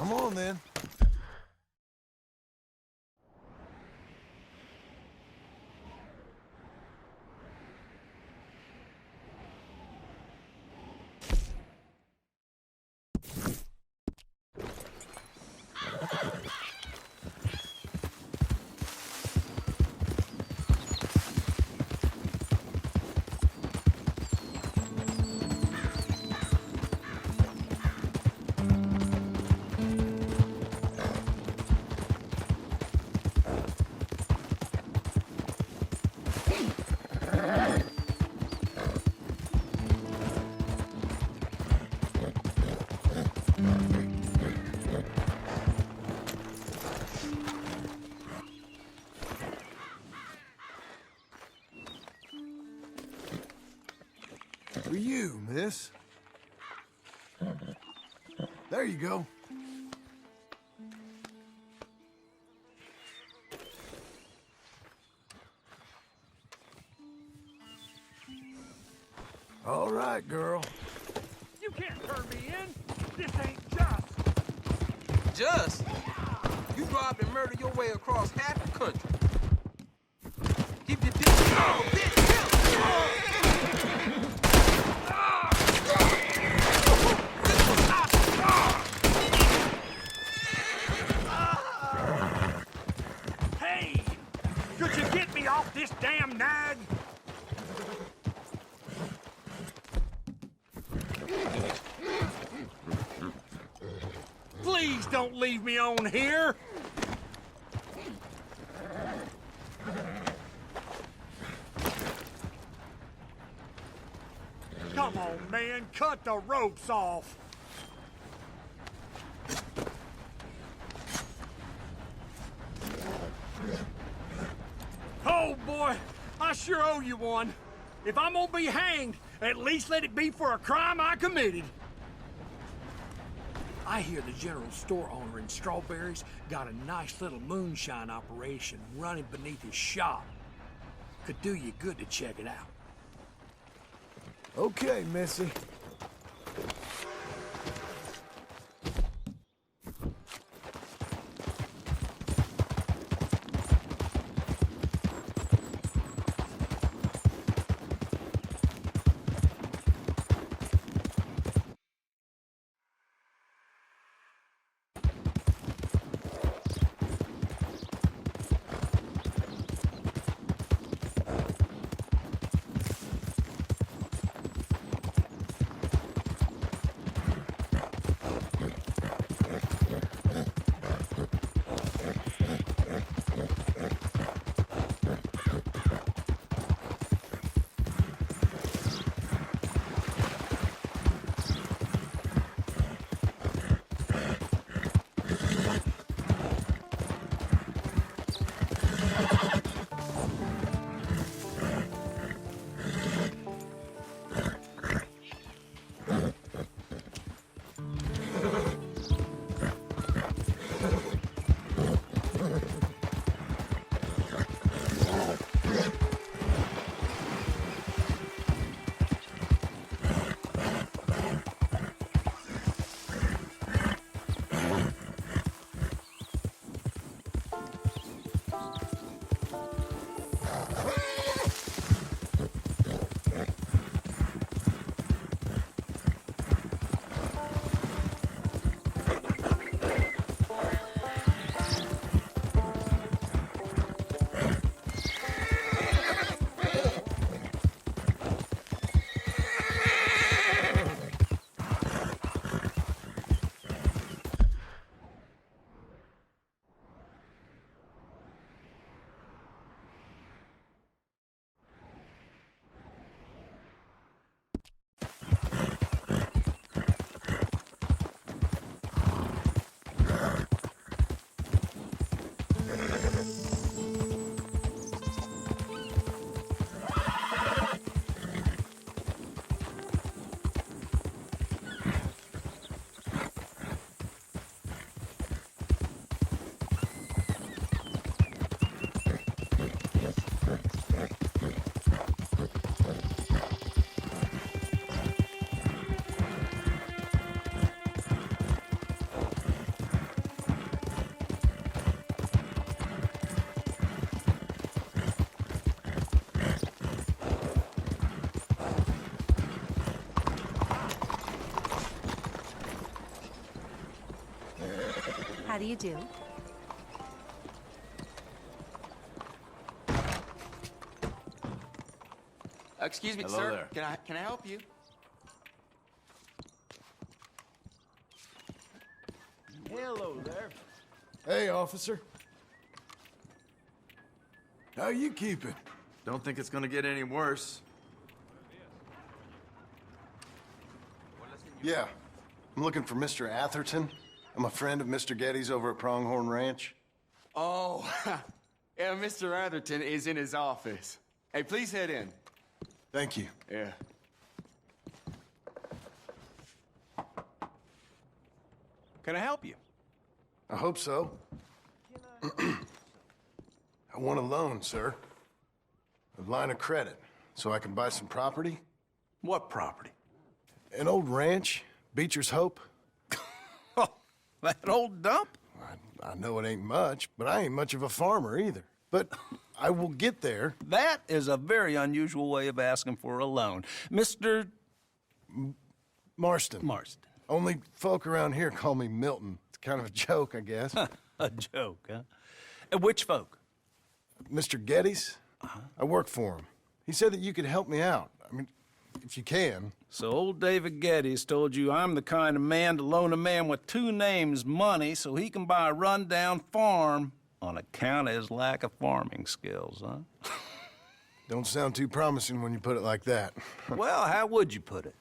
Come on, then. For you, miss. There you go. All right, girl. You can't turn me in. This ain't just. Just? You robbed and murdered your way across half the country. Keep your dick. Oh, bitch! Hey! Could you get me off this damn nag? Please don't leave me on here! Come on, man, cut the ropes off! Oh, boy, I sure owe you one. If I'm gonna be hanged, at least let it be for a crime I committed. I hear the general store owner in Strawberries got a nice little moonshine operation running beneath his shop. Could do you good to check it out. Okay, Missy. How do you do? Excuse me, Hello sir. there. Can I help you? Hello there. Hey, officer. How you keeping? Don't think it's gonna get any worse. Yeah. I'm looking for Mr. Atherton. I'm a friend of Mr. Getty's over at Pronghorn Ranch. Oh, yeah, Mr. Atherton is in his office. Hey, please head in. Thank you. Yeah. Can I help you? I hope so. I want a loan, sir. A line of credit, so I can buy some property. What property? An old ranch, Beecher's Hope. Oh, that old dump? I know it ain't much, but I ain't much of a farmer either. But I will get there. That is a very unusual way of asking for a loan. Mr. Marston. Marston. Only folk around here call me Milton. It's kind of a joke, I guess. A joke, huh? And which folk? Mr. Getty's? I work for him. He said that you could help me out. I mean, if you can. So old David Geddes told you I'm the kind of man to loan a man with two names money so he can buy a rundown farm on account of his lack of farming skills, huh? Don't sound too promising when you put it like that. Well, how would you put it?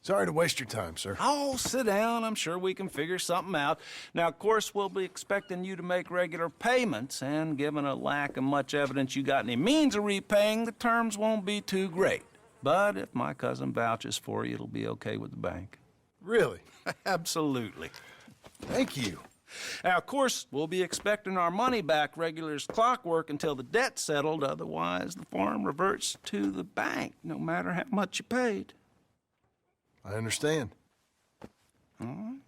Sorry to waste your time, sir. Oh, sit down. I'm sure we can figure something out. Now, of course, we'll be expecting you to make regular payments, and given a lack of much evidence you got any means of repaying, the terms won't be too great. But if my cousin vouches for you, it'll be okay with the bank. Really? Absolutely. Thank you. Now, of course, we'll be expecting our money back regular as clockwork until the debt's settled. Otherwise, the farm reverts to the bank, no matter how much you paid. I understand. Well,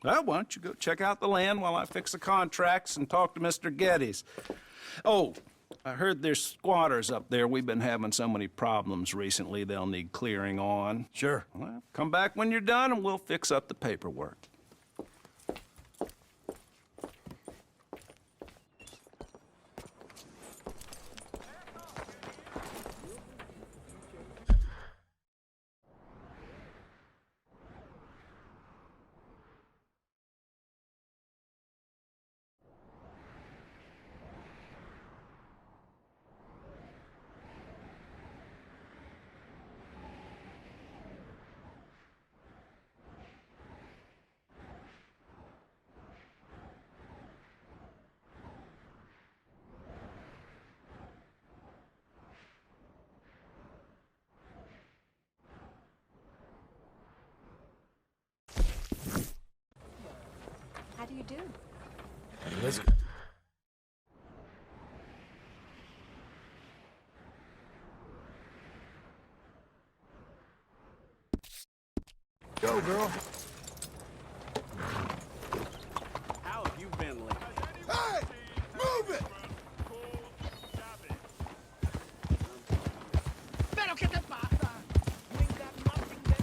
why don't you go check out the land while I fix the contracts and talk to Mr. Geddes. Oh, I heard there's squatters up there. We've been having so many problems recently they'll need clearing on. Sure. Well, come back when you're done and we'll fix up the paperwork. How do you do? Let's go, girl. How have you been lately? Hey! Move it! Pero ¿qué te pasa? You ain't got nothing there.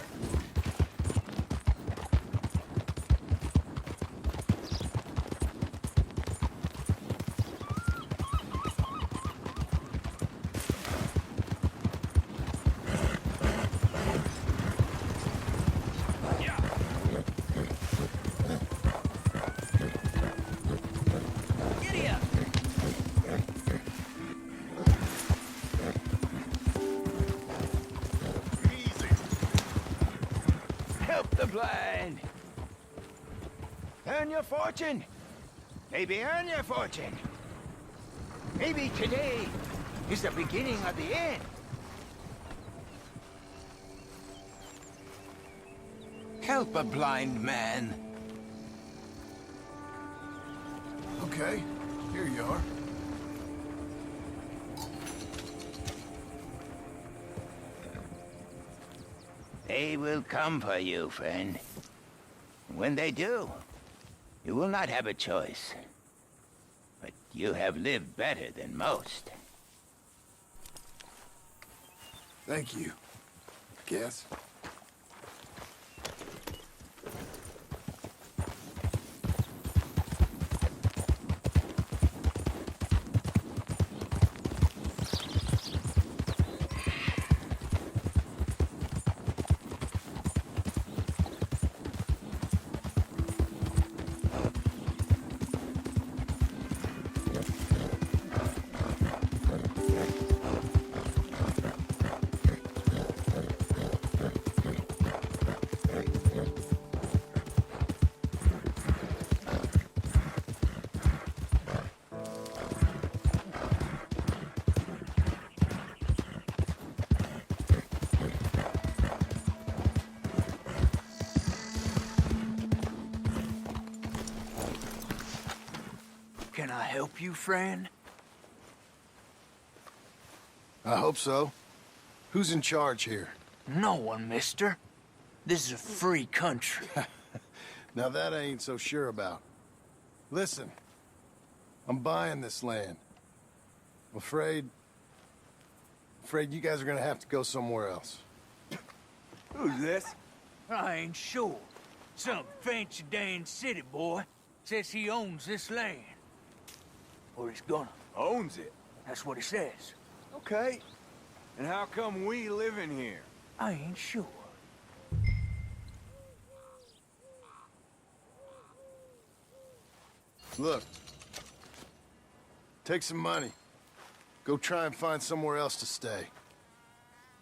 Help the blind. Earn your fortune. Maybe earn your fortune. Maybe today is the beginning of the end. Help a blind man. Okay, here you are. They will come for you, friend. When they do, you will not have a choice. But you have lived better than most. Thank you. Guess. help you, friend? I hope so. Who's in charge here? No one, mister. This is a free country. Now that I ain't so sure about. Listen, I'm buying this land. I'm afraid you guys are gonna have to go somewhere else. Who's this? I ain't sure. Some fancy Dan city boy says he owns this land. Or he's gonna. Owns it. That's what he says. Okay. And how come we live in here? I ain't sure. Look, take some money. Go try and find somewhere else to stay.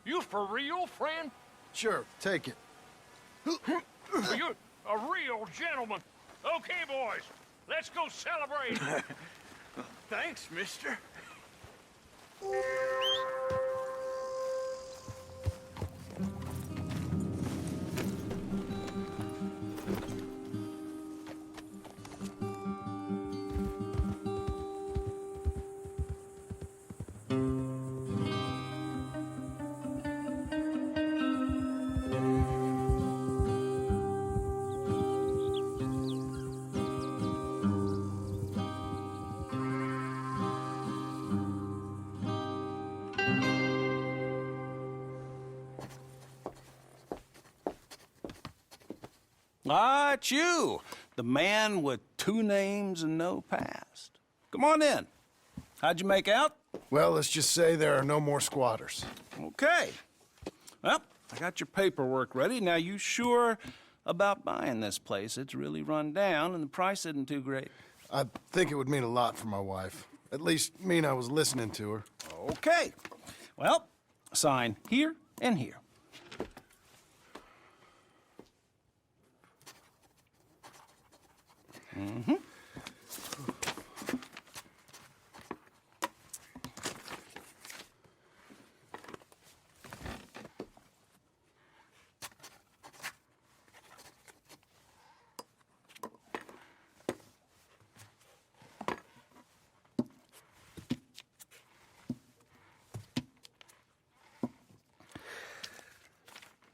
You for real, friend? Sure, take it. You're a real gentleman. Okay, boys, let's go celebrate. Thanks, mister. Ah, it's you, the man with 2 names and no past. Come on in. How'd you make out? Well, let's just say there are no more squatters. Okay. Well, I got your paperwork ready. Now, you sure about buying this place? It's really run down, and the price isn't too great. I think it would mean a lot for my wife. At least mean I was listening to her. Okay. Well, sign here and here. Mm-hmm.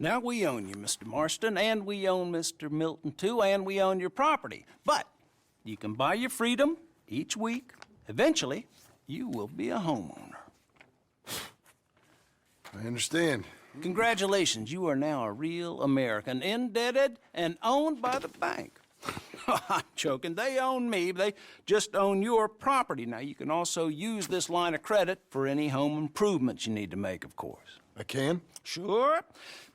Now, we own you, Mr. Marston, and we own Mr. Milton, too, and we own your property. But you can buy your freedom each week. Eventually, you will be a homeowner. I understand. Congratulations, you are now a real American, indebted and owned by the bank. I'm joking. They own me. They just own your property. Now, you can also use this line of credit for any home improvements you need to make, of course. I can? Sure.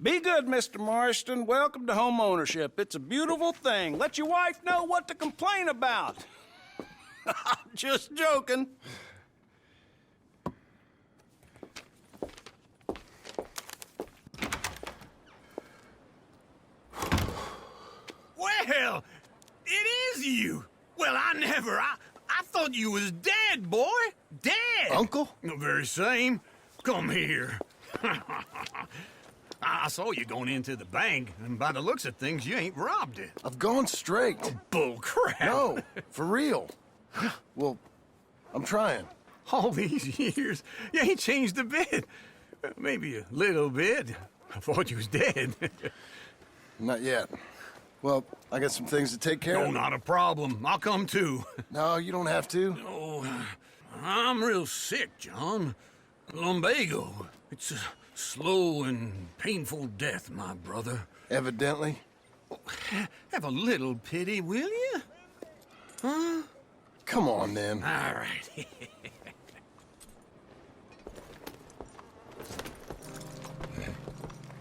Be good, Mr. Marston. Welcome to home ownership. It's a beautiful thing. Let your wife know what to complain about. Just joking. Well, it is you. Well, I thought you was dead, boy. Dead. Uncle? The very same. Come here. I saw you going into the bank, and by the looks of things, you ain't robbed it. I've gone straight. Bull crap. No, for real. Well, I'm trying. All these years, you ain't changed a bit. Maybe a little bit. I thought you was dead. Not yet. Well, I got some things to take care No, of. not a problem. I'll come too. No, you don't have to. Oh, I'm real sick, John. Lumbago. It's a slow and painful death, my brother. Evidently. Have a little pity, will you? Huh? Come on, then. All right.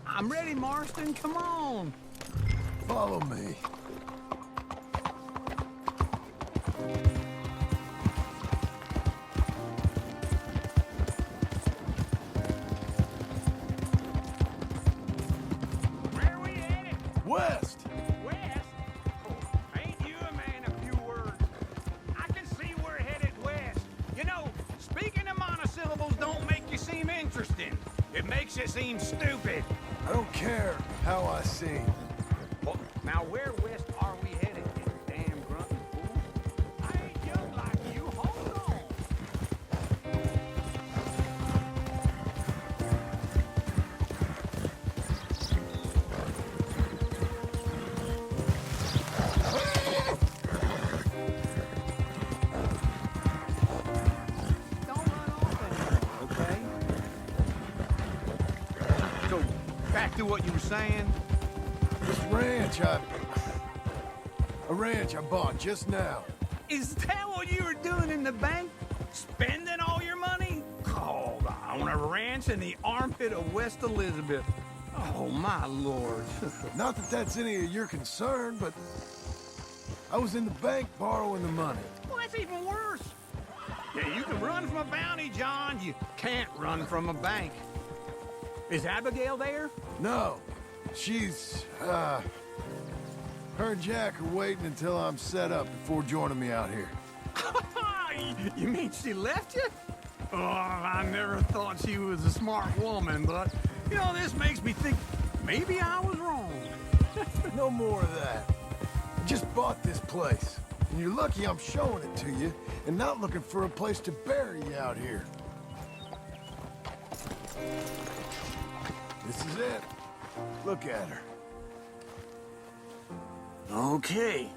I'm ready, Marston. Come on. Follow me. Where we headed? West! West? Oh, ain't you a man of few words? I can see we're headed west. You know, speaking of monosyllables don't make you seem interesting. It makes you seem stupid. I don't care how I sing. Well, now where west are we headed, you damn grunting fool? I ain't young like you, homie. back to what you were saying. This ranch I bought just now. Is that what you were doing in the bank? Spending all your money? Oh, on a ranch in the armpit of West Elizabeth. Oh, my lord. Not that that's any of your concern, but I was in the bank borrowing the money. Well, that's even worse. Yeah, you can run from a bounty, John. You can't run from a bank. Is Abigail there? No, she's, her and Jack are waiting until I'm set up before joining me out here. You mean she left you? Oh, I never thought she was a smart woman, but, you know, this makes me think maybe I was wrong. No more of that. I just bought this place, and you're lucky I'm showing it to you and not looking for a place to bury you out here. This is it. Look at her. Okay.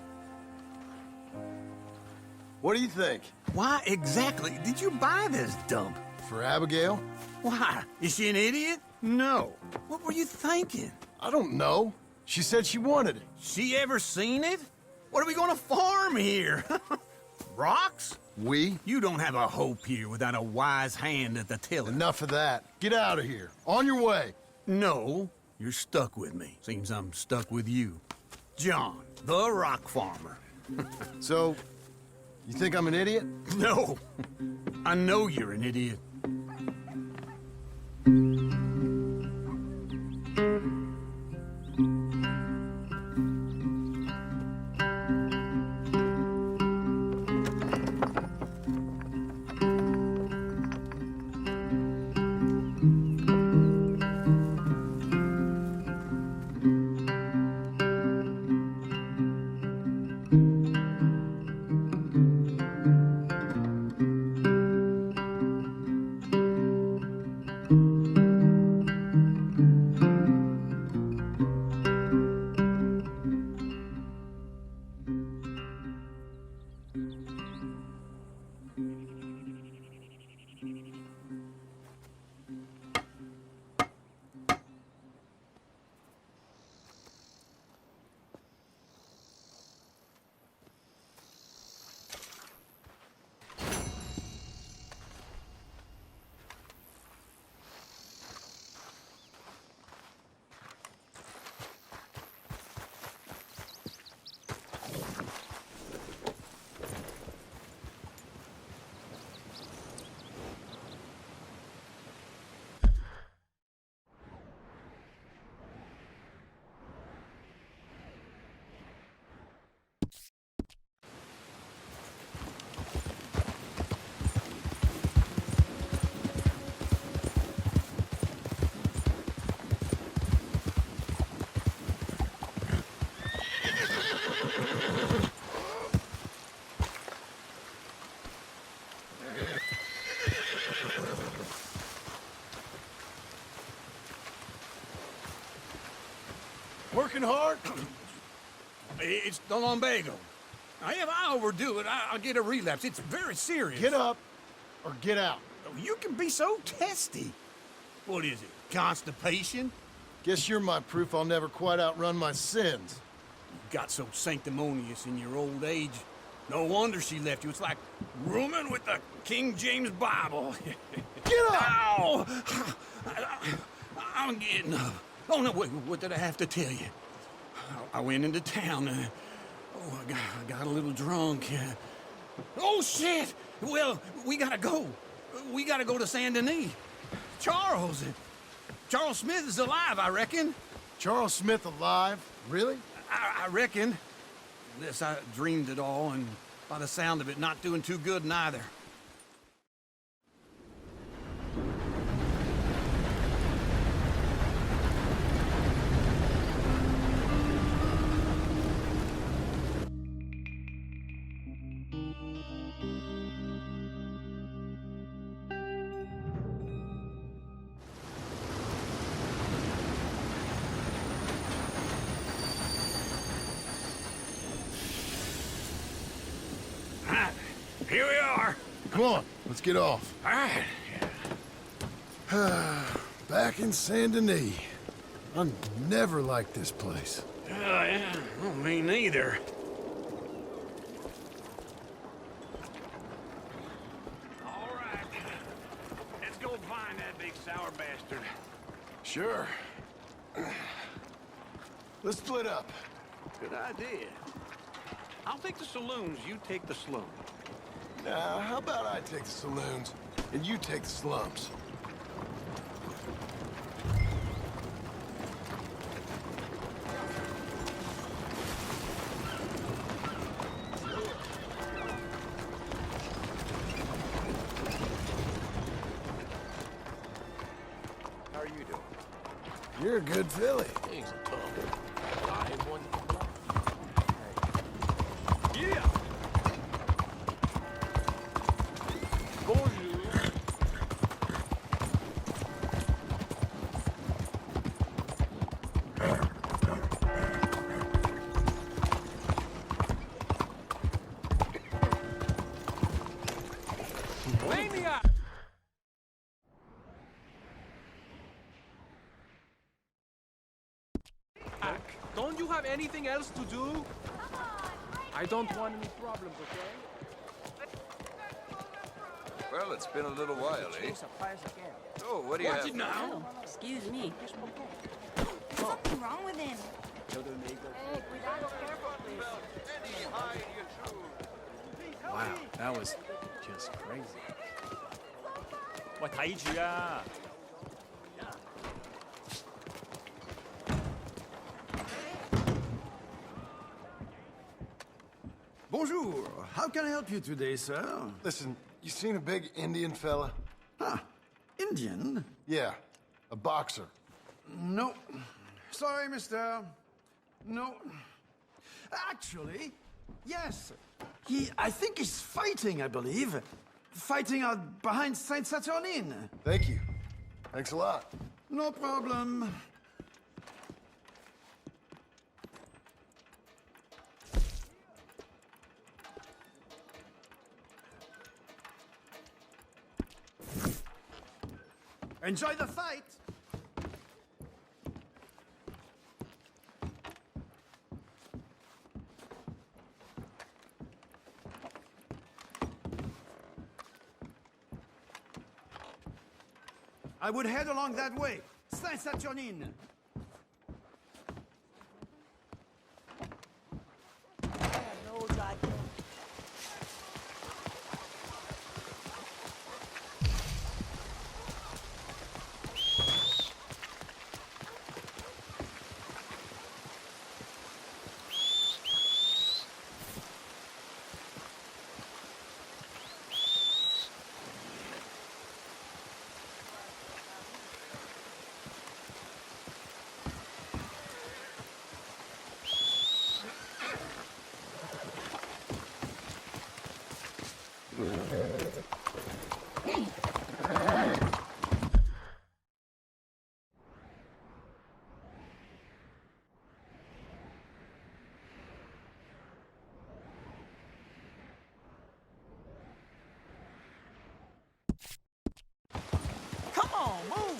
What do you think? Why exactly did you buy this dump? For Abigail? Why? Is she an idiot? No. What were you thinking? I don't know. She said she wanted it. She ever seen it? What are we gonna farm here? Rocks? We? You don't have a hope here without a wise hand at the tiller. Enough of that. Get out of here. On your way. No, you're stuck with me. Seems I'm stuck with you. John, the rock farmer. So, you think I'm an idiot? No, I know you're an idiot. Working hard? It's the lumbago. Now, if I overdo it, I'll get a relapse. It's very serious. Get up or get out. You can be so testy. What is it, constipation? Guess you're my proof I'll never quite outrun my sins. You got so sanctimonious in your old age. No wonder she left you. It's like rooming with the King James Bible. Get up! Ow! I'm getting up. Oh, no, wait, what did I have to tell you? I went into town. I got a little drunk. Oh, shit! Well, we gotta go. We gotta go to Saint Denis. Charles Smith is alive, I reckon. Charles Smith alive? Really? I reckon. Unless I dreamed it all, and by the sound of it, not doing too good neither. Here we are. Come on, let's get off. All right. Back in Saint Denis. I never liked this place. Yeah, well, me neither. All right. Let's go find that big sour bastard. Sure. Let's split up. Good idea. I'll take the saloons, you take the slums. Now, how about I take the saloons, and you take the slums? How are you doing? You're a good filly. Things are tough. I ain't one to complain. Yeah! Bonjour. Maniac! Don't you have anything else to do? I don't want any problems, okay? Well, it's been a little while, eh? Oh, what do you Watch have? it now. Oh, excuse me. Something wrong with him. Wow, that was just crazy. 喂，睇住啊！ Bonjour. How can I help you today, sir? Listen, you seen a big Indian fella? Ah, Indian? Yeah, a boxer. No. Sorry, mister. No. Actually, yes. I think he's fighting, I believe. Fighting out behind Saint Saturnine. Thank you. Thanks a lot. No problem. Enjoy the fight! I would head along that way. Saint Saturnine. Come on, move.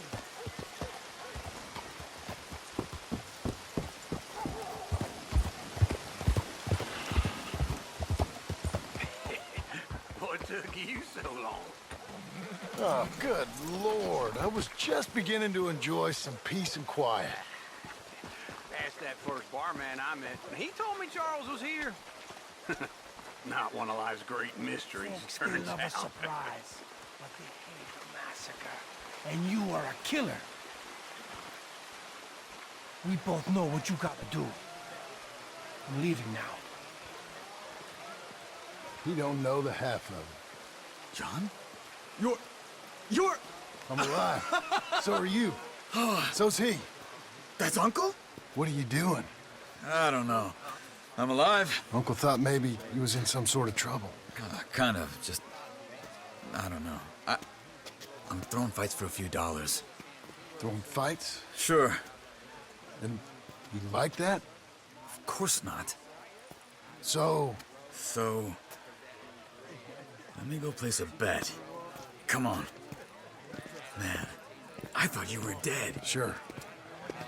What took you so long? Oh, good Lord. I was just beginning to enjoy some peace and quiet. Asked that first barman I met, and he told me Charles was here. Not one of life's great mysteries, turns love a out. surprise, but they hate a massacre. And you are a killer. We both know what you gotta do. I'm leaving now. He don't know the half of it. John? You're... I'm alive. So are you. So's he. That's Uncle? What are you doing? I don't know. I'm alive. Uncle thought maybe he was in some sort of trouble. Kind of, just... I don't know. I'm throwing fights for a few dollars. Throwing fights? Sure. And you like that? Of course not. So... So... Let me go place a bet. Come on. Man, I thought you were dead. Sure.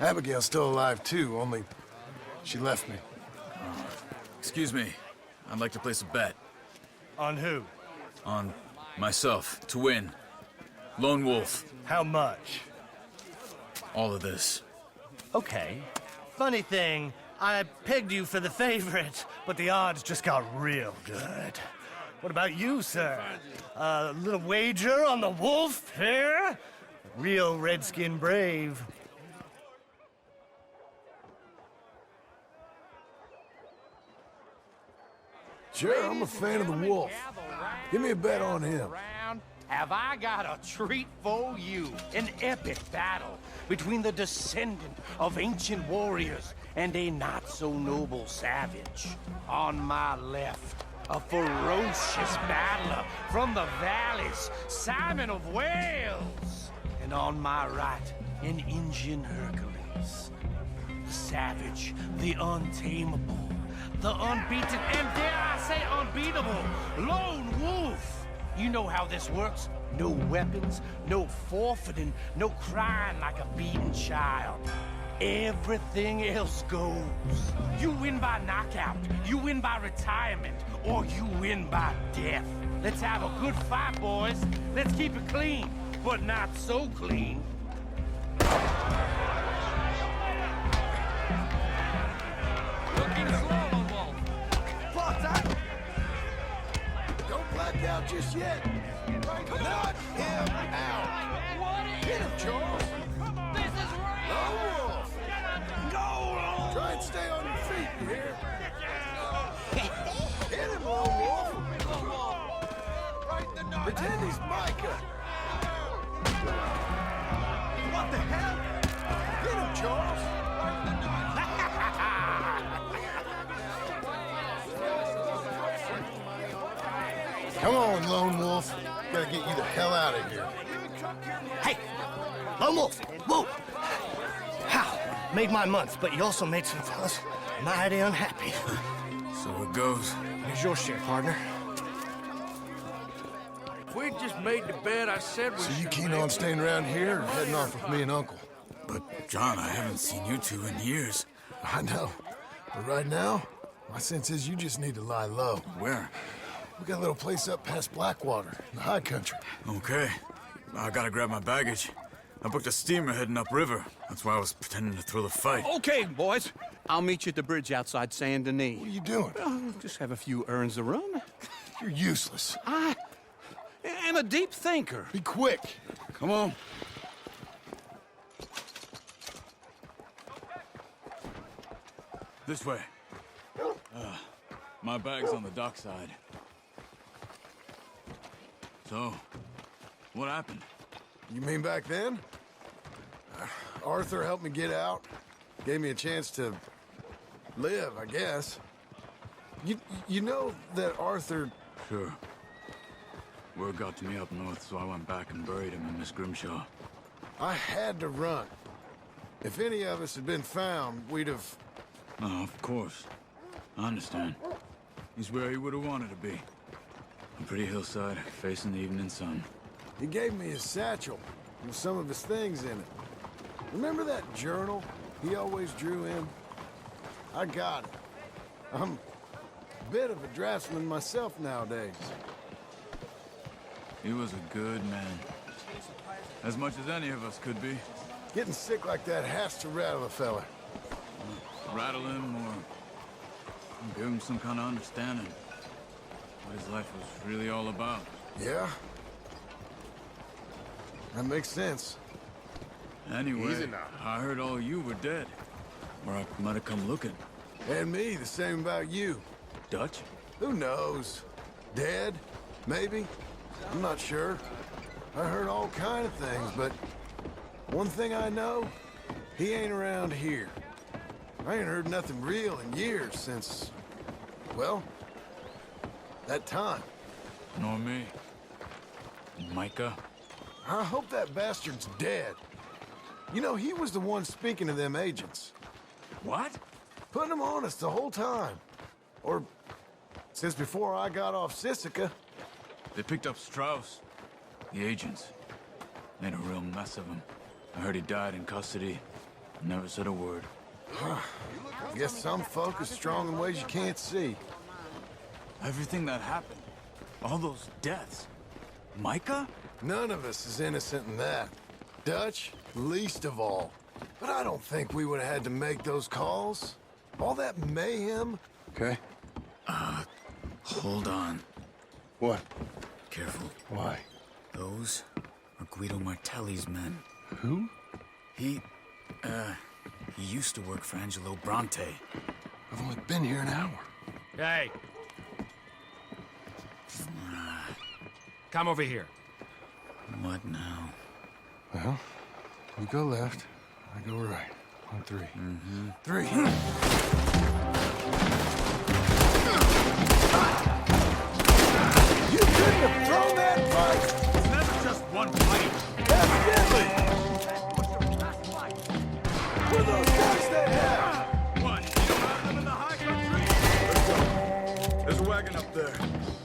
Abigail's still alive, too, only she left me. Excuse me. I'd like to place a bet. On who? On myself, to win. Lone Wolf. How much? All of this. Okay. Funny thing, I pegged you for the favorite, but the odds just got real good. What about you, sir? A little wager on the wolf here? Real redskin brave. Sure, I'm a fan of the wolf. Give me a bet on him. Have I got a treat for you? An epic battle between the descendant of ancient warriors and a not-so-noble savage. On my left, a ferocious battler from the valleys, Simon of Wales. And on my right, an Indian Hercules. The savage, the untamable, the unbeaten, and dare I say unbeatable, Lone Wolf. You know how this works. No weapons, no forfeiting, no crying like a beaten child. Everything else goes. You win by knockout, you win by retirement, or you win by death. Let's have a good fight, boys. Let's keep it clean, but not so clean. Looking slow, Wolf. Don't black out just yet. Knock him out. Hit him, Charles. This is right. Lone Wolf. Go! Try and stay on your feet, you hear? Hit him, Lone Wolf. Pretend he's Micah. What the hell? Hit him, Charles. Come on, Lone Wolf. Gotta get you the hell out of here. Hey! Lone Wolf! Whoa! How? Made my month, but you also made some fellas mighty unhappy. So it goes. Here's your share, partner. If we'd just made the bet I said we So you should keen make, on staying around here or heading off with me and Uncle? But, John, I haven't seen you two in years. I know. But right now, my sense is you just need to lie low. Where? We got a little place up past Blackwater, in the high country. Okay. I gotta grab my baggage. I booked a steamer heading upriver. That's why I was pretending to throw the fight. Okay, boys. I'll meet you at the bridge outside Saint Denis. What are you doing? Just have a few urns of rum. You're useless. I am a deep thinker. Be quick. Come on. This way. My bag's on the dockside. So, what happened? You mean back then? Arthur helped me get out. Gave me a chance to live, I guess. You know that Arthur... Sure. Word got to me up north, so I went back and buried him in Miss Grimshaw. I had to run. If any of us had been found, we'd have... Oh, of course. I understand. He's where he would have wanted to be. A pretty hillside, facing the evening sun. He gave me his satchel with some of his things in it. Remember that journal he always drew in? I got it. I'm a bit of a draftsman myself nowadays. He was a good man. As much as any of us could be. Getting sick like that has to rattle a fella. Rattle him or give him some kind of understanding. What his life was really all about. Yeah? That makes sense. Anyway, I heard all you were dead. Or I might have come looking. And me, the same about you. Dutch? Who knows? Dead? Maybe? I'm not sure. I heard all kind of things, but one thing I know, he ain't around here. I ain't heard nothing real in years since, well, that time. Nor me. Micah? I hope that bastard's dead. You know, he was the one speaking to them agents. What? Putting them on us the whole time. Or since before I got off Sisika. They picked up Strauss. The agents. Made a real mess of him. I heard he died in custody. Never said a word. I guess some folk are strong in ways you can't see. Everything that happened, all those deaths. Micah? None of us is innocent in that. Dutch, least of all. But I don't think we would have had to make those calls. All that mayhem. Okay. Hold on. What? Careful. Why? Those are Guido Martelli's men. Who? He used to work for Angelo Bronte. I've only been here an hour. Hey. Come over here. What now? Well, you go left, I go right. On three. Three. You couldn't have thrown that fight! It's never just one fight. Evidently! Where those guys they have? What? You don't have them in the high country? Let's go. There's a wagon up there.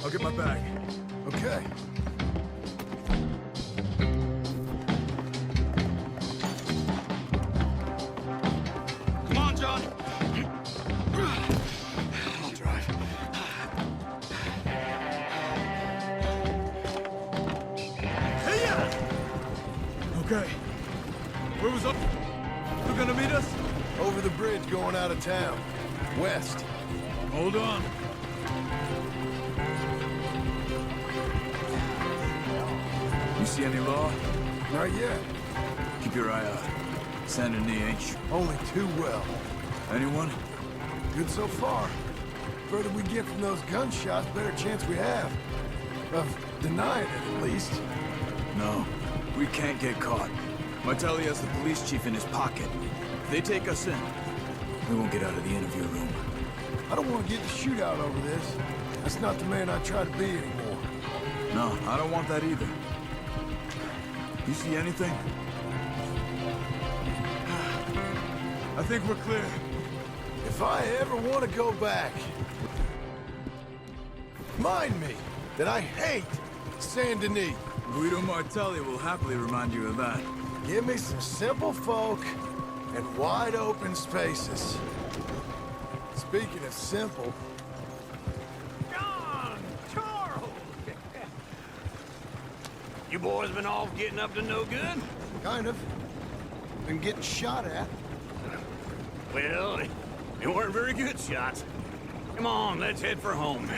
I'll get my bag. Okay. Come on, John. I'll drive. Hey-ya! Okay. Where was up? You gonna meet us? Over the bridge going out of town. West. Hold on. You see any law? Not yet. Keep your eye out. Saint Denis ain't you? Only too well. Anyone? Good so far. Further we get from those gunshots, better chance we have. Of denying it, at least. No. We can't get caught. Martelli has the police chief in his pocket. If they take us in, we won't get out of the interview room. I don't want to get in a shootout over this. That's not the man I try to be anymore. No, I don't want that either. You see anything? I think we're clear. If I ever want to go back, mind me that I hate Saint Denis. Guido Martelli will happily remind you of that. Give me some simple folk and wide open spaces. Speaking of simple, John! Charles! You boys been off getting up to no good? kind of. Been getting shot at. Well, they weren't very good shots. Come on, let's head for home.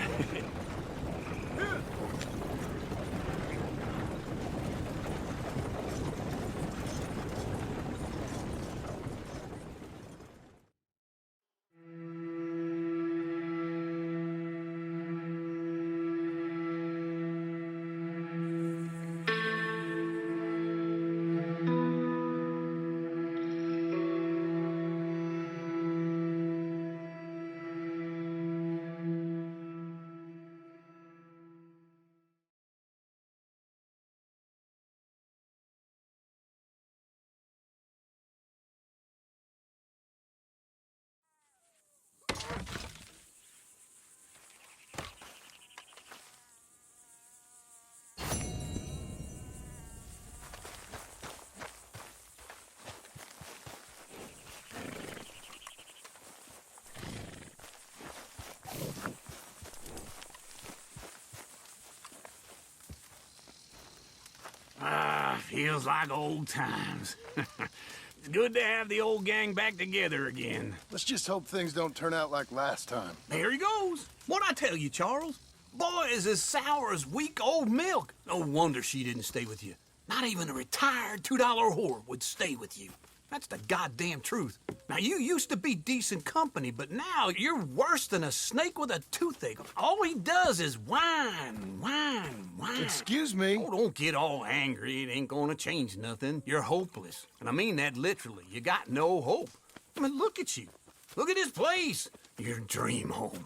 Feels like old times. It's good to have the old gang back together again. Let's just hope things don't turn out like last time. There he goes. What'd I tell you, Charles? Boy is as sour as weak old milk. No wonder she didn't stay with you. Not even a retired $2 whore would stay with you. That's the goddamn truth. Now, you used to be decent company, but now you're worse than a snake with a toothache. All he does is whine, whine, whine. Excuse me? Oh, don't get all angry. It ain't gonna change nothing. You're hopeless. And I mean that literally. You got no hope. I mean, look at you. Look at this place. Your dream home.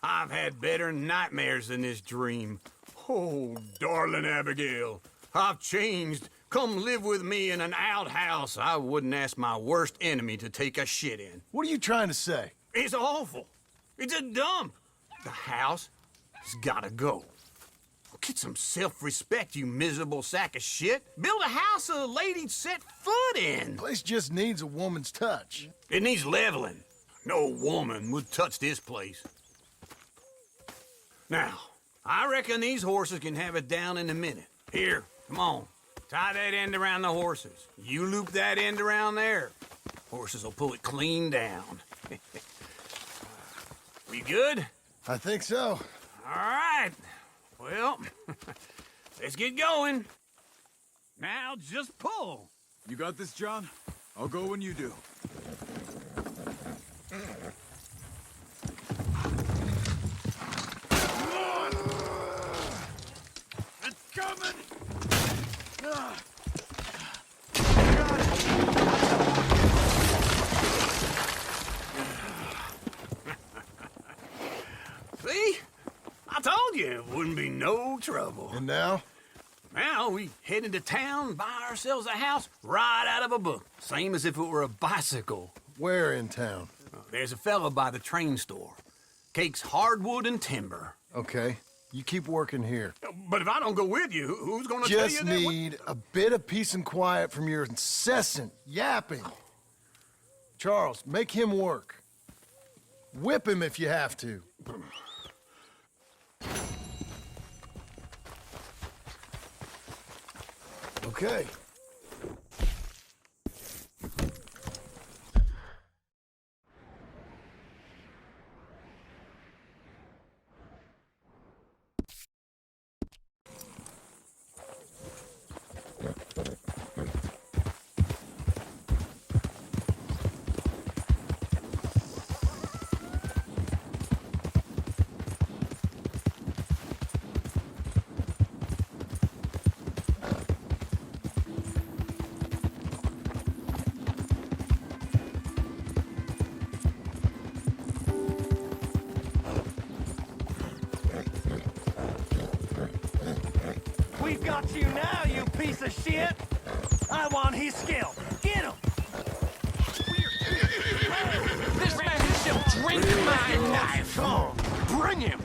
I've had better nightmares than this dream. Oh, darling Abigail, I've changed. Come live with me in an outhouse I wouldn't ask my worst enemy to take a shit in. What are you trying to say? It's awful. It's a dump. The house has gotta go. Get some self-respect, you miserable sack of shit. Build a house a lady'd set foot in. Place just needs a woman's touch. It needs leveling. No woman would touch this place. Now, I reckon these horses can have it down in a minute. Here, come on. Tie that end around the horses. You loop that end around there. Horses will pull it clean down. We good? I think so. All right. Well, let's get going. Now just pull. You got this, John? I'll go when you do. It's coming! See? I told you it wouldn't be no trouble. And now? Now we head into town, buy ourselves a house right out of a book. Same as if it were a bicycle. Where in town? There's a fella by the train store. Cakes hardwood and timber. Okay. You keep working here. But if I don't go with you, who's gonna tell you Just that? need a bit of peace and quiet from your incessant yapping. Charles, make him work. Whip him if you have to. Okay. We've got you now, you piece of shit! I want his skill. Get him! This man shall drink my knife. Bring him.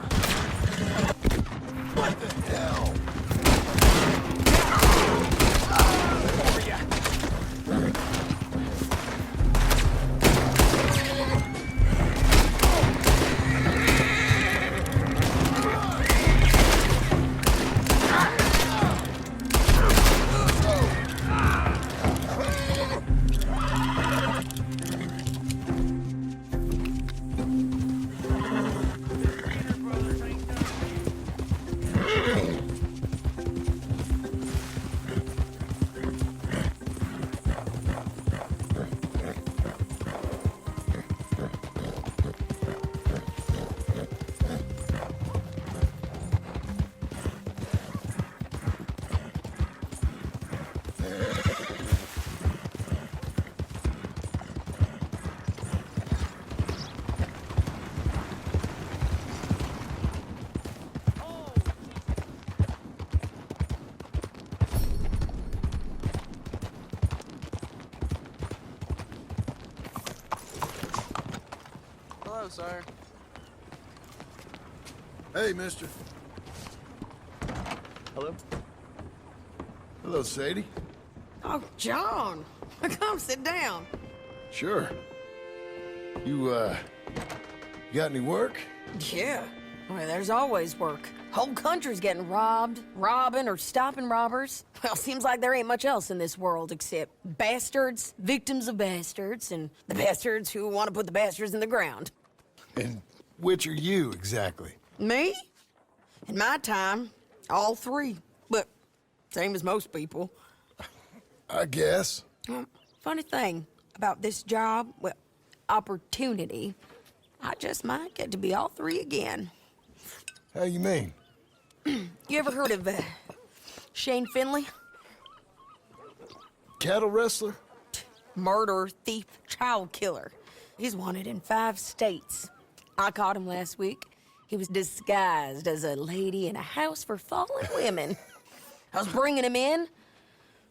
What the hell? Hello, sir. Hey, mister. Hello? Hello, Sadie. Oh, John. Come sit down. Sure. You got any work? Yeah. Well, there's always work. Whole country's getting robbed, robbing, or stopping robbers. Well, seems like there ain't much else in this world except bastards, victims of bastards, and the bastards who want to put the bastards in the ground. And which are you, exactly? Me? In my time, all three. But same as most people. I guess. Funny thing about this job, well, opportunity, I just might get to be all three again. How you mean? You ever heard of Shane Finley? Cattle wrestler? Murderer, thief, child killer. He's wanted in 5 states. I caught him last week. He was disguised as a lady in a house for fallen women. I was bringing him in,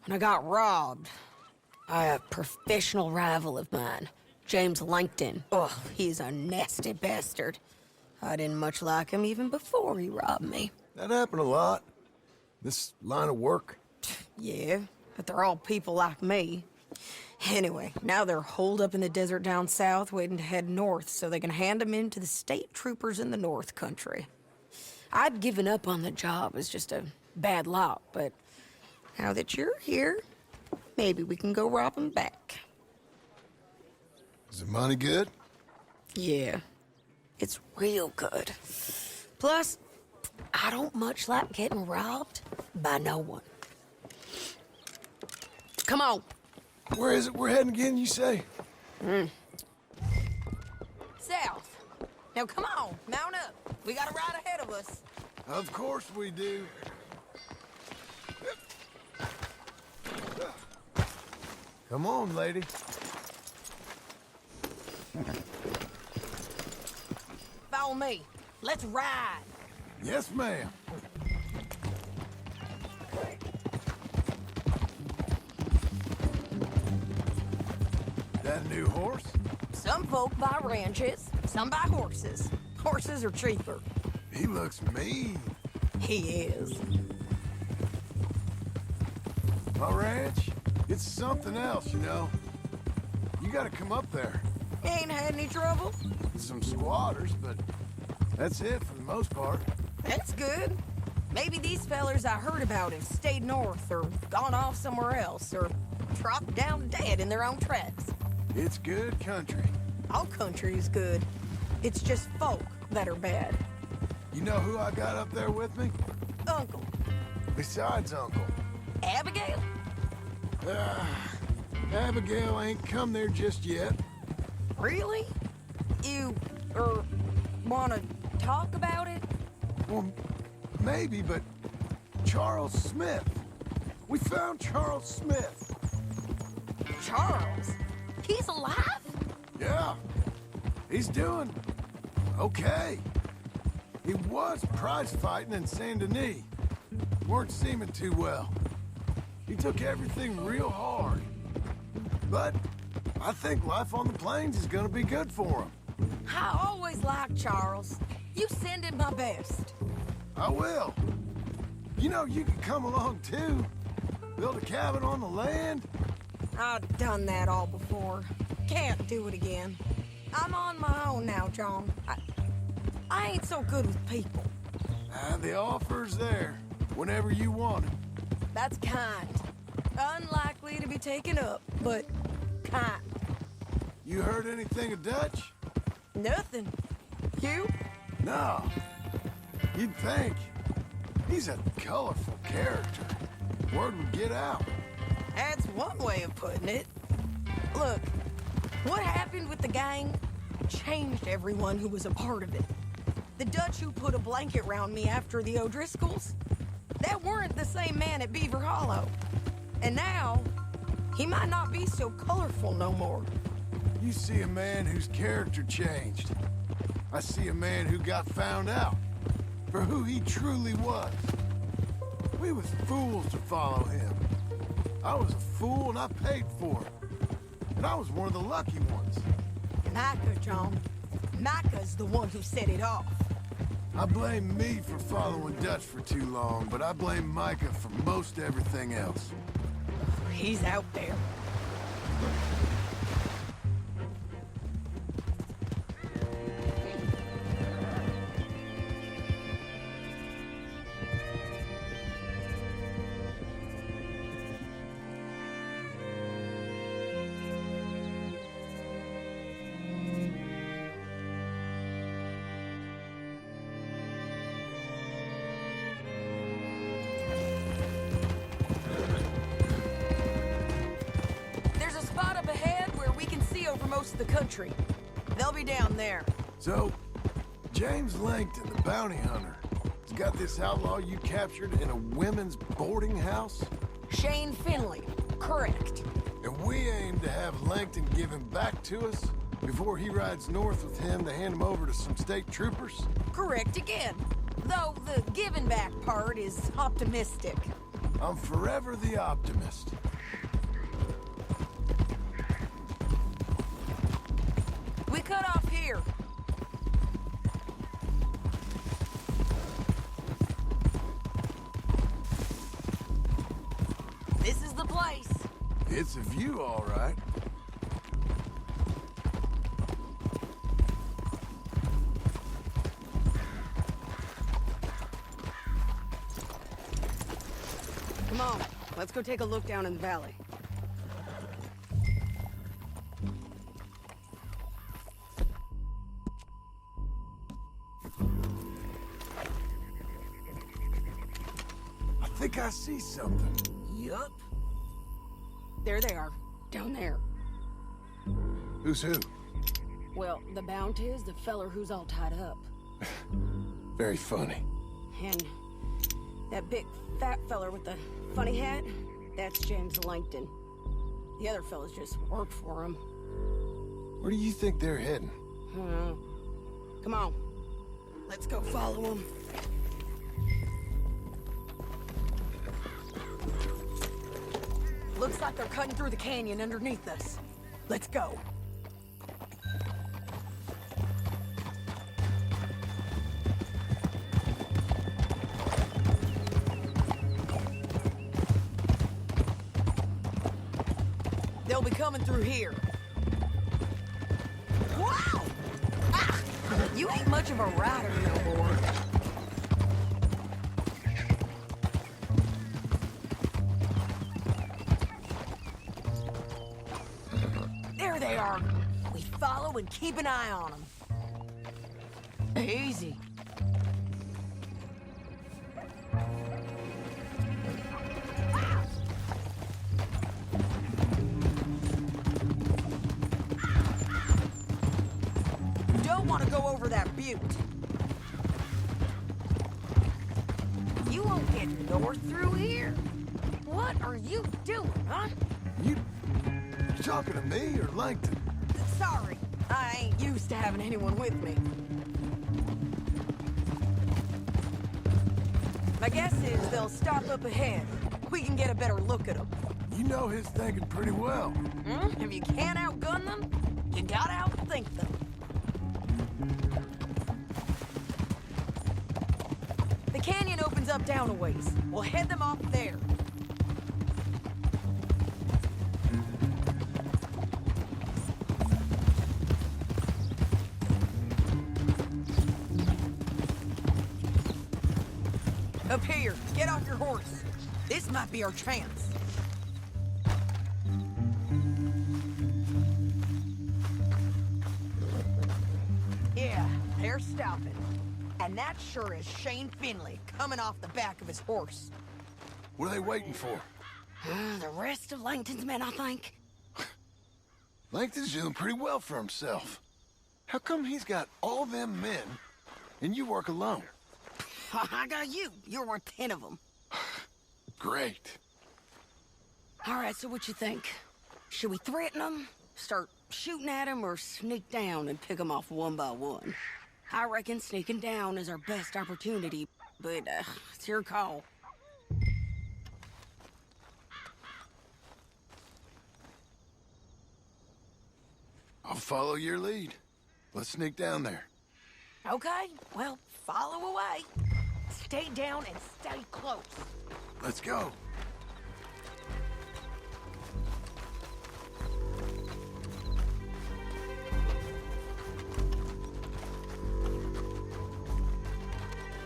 and I got robbed by a professional rival of mine, James Langton. Oh, he's a nasty bastard. I didn't much like him even before he robbed me. That happened a lot. This line of work? Yeah, but they're all people like me. Anyway, now they're holed up in the desert down south, waiting to head north so they can hand them in to the state troopers in the north country. I'd given up on the job as just a bad lot, but now that you're here, maybe we can go rob them back. Is the money good? Yeah, it's real good. Plus, I don't much like getting robbed by no one. Come on. Where is it we're heading again, you say? South. Now come on, mount up. We got a ride ahead of us. Of course we do. Come on, lady. Follow me. Let's ride. Yes, ma'am. That a new horse? Some folk buy ranches, some buy horses. Horses are cheaper. He looks mean. He is. My ranch, it's something else, you know. You gotta come up there. Ain't had any trouble? Some squatters, but that's it for the most part. That's good. Maybe these fellers I heard about have stayed north or gone off somewhere else or dropped down dead in their own tracks. It's good country. All country is good. It's just folk that are bad. You know who I got up there with me? Uncle. Besides Uncle. Abigail? Abigail ain't come there just yet. Really? You, wanna talk about it? Well, maybe, but Charles Smith. We found Charles Smith. Charles? He's alive? Yeah. He's doing okay. He was prize fighting in Saint Denis. Weren't seeming too well. He took everything real hard. But I think life on the plains is gonna be good for him. I always liked Charles. You send him my best. I will. You know, you can come along too. Build a cabin on the land. I've done that all before. Can't do it again. I'm on my own now, John. I ain't so good with people. The offer's there, whenever you want it. That's kind. Unlikely to be taken up, but kind. You heard anything of Dutch? Nothing. You? No. You'd think. He's a colorful character. Word would get out. That's one way of putting it. Look, what happened with the gang changed everyone who was a part of it. The Dutch who put a blanket round me after the O'Driscolls, that weren't the same man at Beaver Hollow. And now, he might not be so colorful no more. You see a man whose character changed. I see a man who got found out for who he truly was. We was fools to follow him. I was a fool and I paid for it. And I was one of the lucky ones. Micah, John. Micah's the one who set it off. I blame me for following Dutch for too long, but I blame Micah for most everything else. He's out there. Of the country. They'll be down there. So, James Langton, the bounty hunter, has got this outlaw you captured in a women's boarding house? Shane Finley, correct. And we aim to have Langton give him back to us before he rides north with him to hand him over to some state troopers? Correct again. Though the giving back part is optimistic. I'm forever the optimist. We cut off here. Impressive view, all right. Come on, let's go take a look down in the valley. I think I see something. Yup. There they are, down there. Who's who? Well, the bounty is the feller who's all tied up. Very funny. And that big fat feller with the funny hat, that's James Langton. The other fellas just work for him. Where do you think they're heading? Come on, let's go follow them. Looks like they're cutting through the canyon underneath us. Let's go. They'll be coming through here. Wow! Ah, you ain't much of a rider no more. There they are. We follow and keep an eye on them. Easy. Don't want to go over that butte. You won't get north through here. What are you doing, huh? You talking to me or Langton? Sorry, I ain't used to having anyone with me. My guess is they'll stop up ahead. We can get a better look at them. You know his thinking pretty well. If you can't outgun them, you gotta outthink them. The canyon opens up down a ways. We'll head them off there. Up here, get off your horse. This might be our chance. Yeah, they're stopping. And that sure is Shane Finley coming off the back of his horse. What are they waiting for? The rest of Langton's men, I think. Langton's doing pretty well for himself. How come he's got all them men and you work alone? I got you. You're worth 10 of them. Great. All right, so what you think? Should we threaten them, start shooting at them, or sneak down and pick them off one by one? I reckon sneaking down is our best opportunity, but it's your call. I'll follow your lead. Let's sneak down there. Okay, well, follow away. Stay down and stay close. Let's go.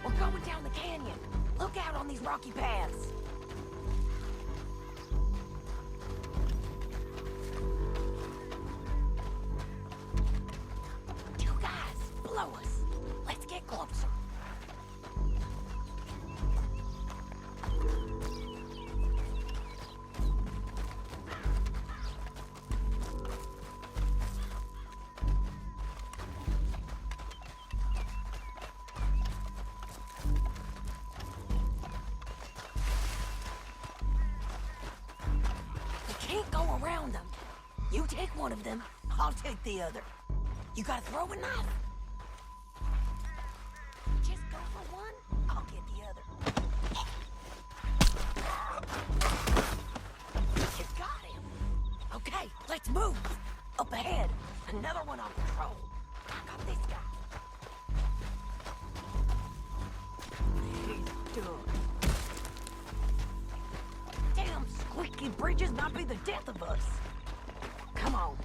We're going down the canyon. Look out on these rocky paths. Two guys below us. Let's get closer. Can't go around them. You take one of them, I'll take the other. You gotta throw a knife. Just go for one, I'll get the other. You got him. Okay, let's move. Up ahead, another one on patrol. I got this guy. He's done. Damn squid. wicked bridges might be the death of us. Come on.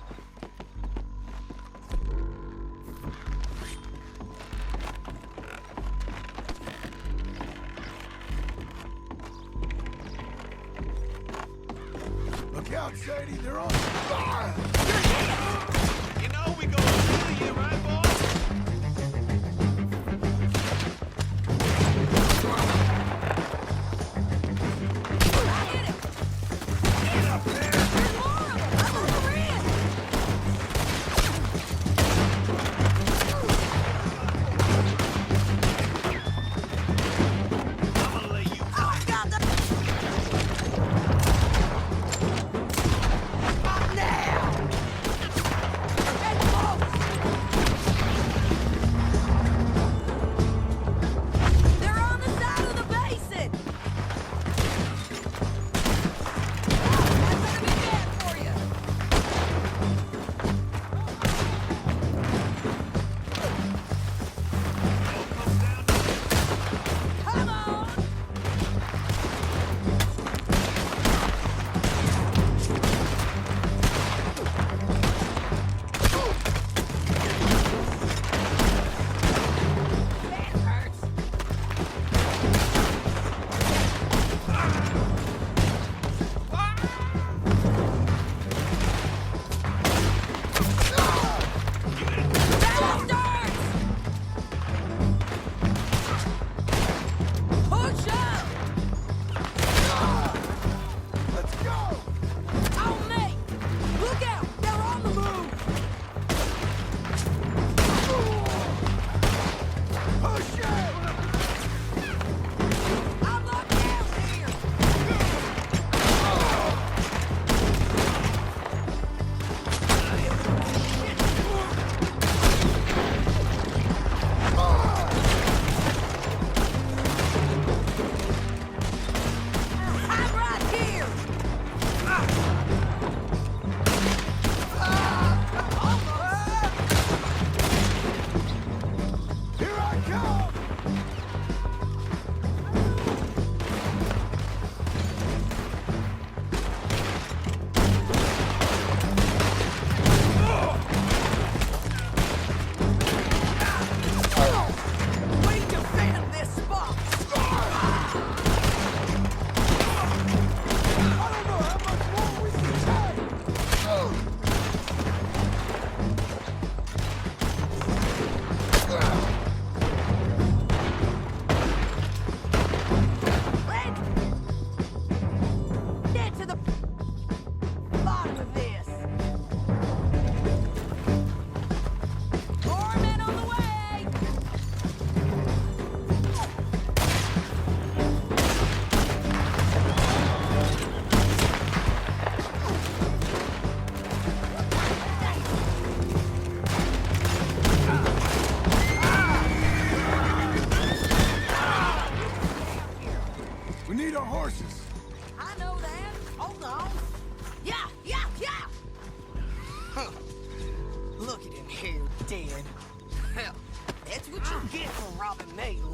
Look out, Sadie, they're on fire! You know we gonna kill you, right, boy?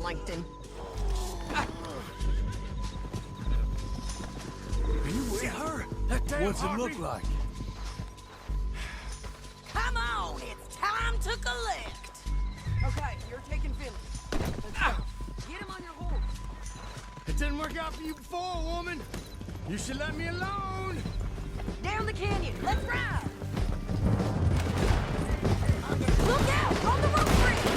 Langton. Are you with her? That damn What's it Harvey? look like? Come on, it's time to collect. Okay, you're taking Philly. Let's go. Get him on your horse. It didn't work out for you before, woman. You should let me alone. Down the canyon. Let's ride. Look out! On the rope bridge!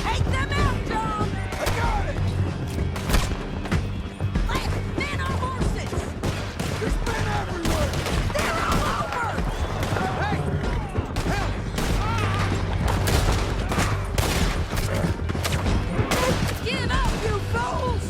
Take them out, John! I got it! Let's man our horses! There's men everywhere! They're all over! Hey! Give up, you fools!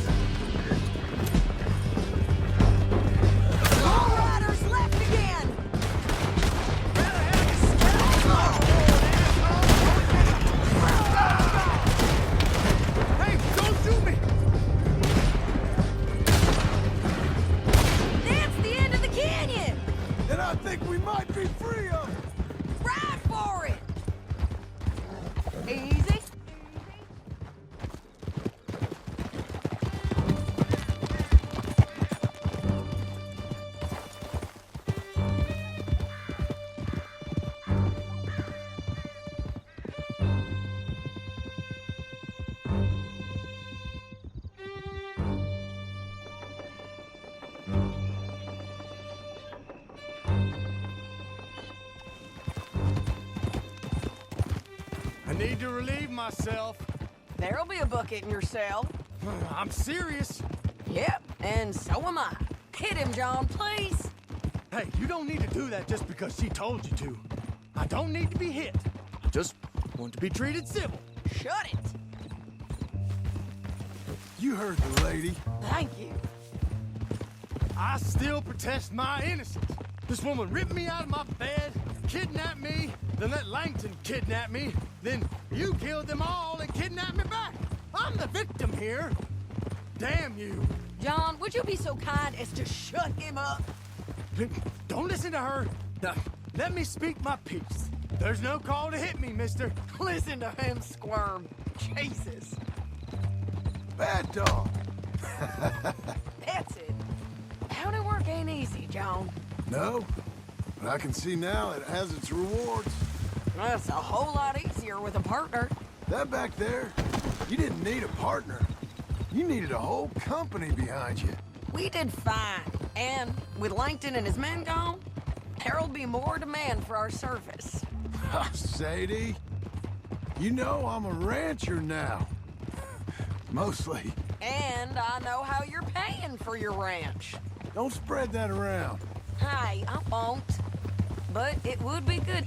need to relieve myself. There'll be a bucket in your cell. I'm serious. Yep, and so am I. Hit him, John, please. Hey, you don't need to do that just because she told you to. I don't need to be hit. I just want to be treated civil. Shut it. You heard the lady. Thank you. I still protest my innocence. This woman ripped me out of my bed, kidnapped me, then let Langton kidnap me, then you killed them all and kidnapped me back. I'm the victim here. Damn you. John, would you be so kind as to shut him up? Don't listen to her. Now, let me speak my piece. There's no call to hit me, mister. Listen to him squirm. Jesus. Bad dog. That's it. County work ain't easy, John. No, but I can see now it has its rewards. That's a whole lot easier with a partner. That back there, you didn't need a partner. You needed a whole company behind you. We did fine. And with Langton and his men gone, there'll be more demand for our service. Sadie, you know I'm a rancher now. Mostly. And I know how you're paying for your ranch. Don't spread that around. Hey, I won't. But it would be good.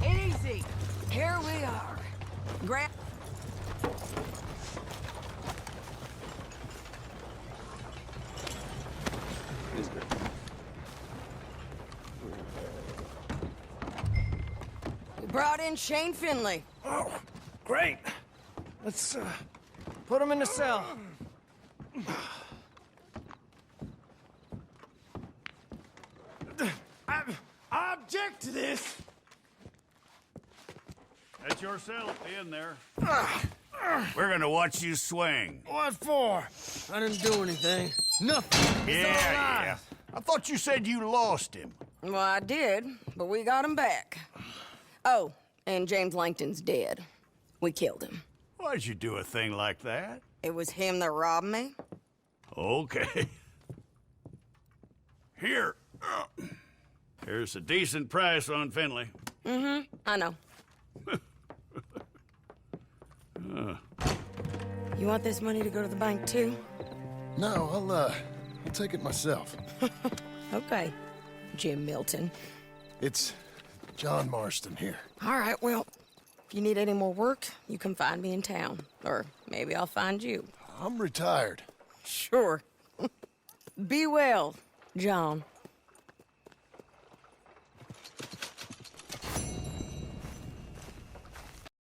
Easy. Here we are. Grab. We brought in Shane Finley. Oh, great. Let's put him in the cell. I object to this. That's your cell. Stay in there. We're gonna watch you swing. What for? I didn't do anything. Nothing. It's all Yeah. lies. I thought you said you lost him. Well, I did, but we got him back. Oh, and James Langton's dead. We killed him. Why'd you do a thing like that? It was him that robbed me. Okay. Here. Here's a decent price on Finley. Mm-hmm, I know. You want this money to go to the bank, too? No, I'll take it myself. Okay, Jim Milton. It's John Marston here. All right, well, if you need any more work, you can find me in town. Or maybe I'll find you. I'm retired. Sure. Be well, John.